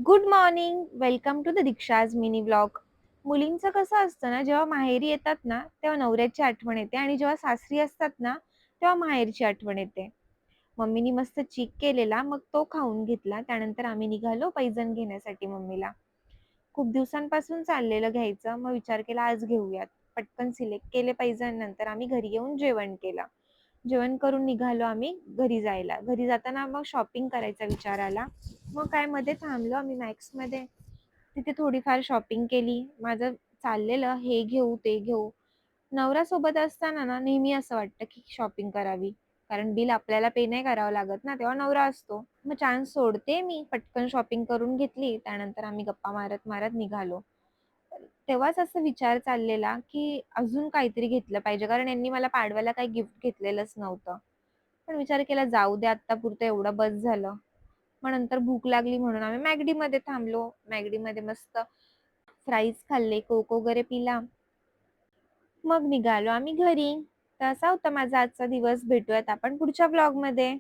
Good morning. Welcome to the Diksha's mini blog. मुलींचं कसं असतं ना, जेव्हा माहेरी येतात ना, तेव्हा नवऱ्याची आठवण येते आणि जेव्हा सासरी असतात ना, तेव्हा माहेरची आठवण येते. मम्मीनी मस्त चीक केलेला, मग तो खाऊन घेतला. त्यानंतर आम्ही निघालो पैंजण घेण्यासाठी मम्मीला. खूप दिवसांपासून चाललेलं घ्यायचं, मग विचार केला आज घेऊयात. पटकन सिलेक्ट केले पैंजण. नंतर आम्ही घरी येऊन जेवण केलं. जेवण करून निघालो आम्ही घरी जायला. घरी जाताना मग शॉपिंग करायचा विचार आला. मग काय मध्ये थांबलो आम्ही मॅक्समध्ये. तिथे थोडीफार शॉपिंग केली. माझं चाललेलं हे घेऊ, ते घेऊ. नवऱ्यासोबत असताना ना नेहमी असं वाटतं की शॉपिंग करावी. कारण बिल आपल्याला पे नाही करावं लागत ना, तेव्हा नवरा असतो. मग चान्स सोडते मी, पटकन शॉपिंग करून घेतली. त्यानंतर आम्ही गप्पा मारत-मारत निघालो. तेव्हाच असा विचार चाललेला, की अजून काहीतरी घेतलं पाहिजे. कारण यांनी मला पाडव्याला काही गिफ्ट घेतलेलंच नव्हतं. पण विचार केला जाऊ दे आत्तापुरतं एवढं बस झालं. मग नंतर भूक लागली म्हणून आम्ही मॅगडीमध्ये थांबलो. मॅगडीमध्ये मस्त फ्राईज खाल्ले, कोक वगैरे पिला. मग निघालो आम्ही घरी. तर असा होता माझा आजचा दिवस. भेटूयात आपण पुढच्या ब्लॉगमध्ये.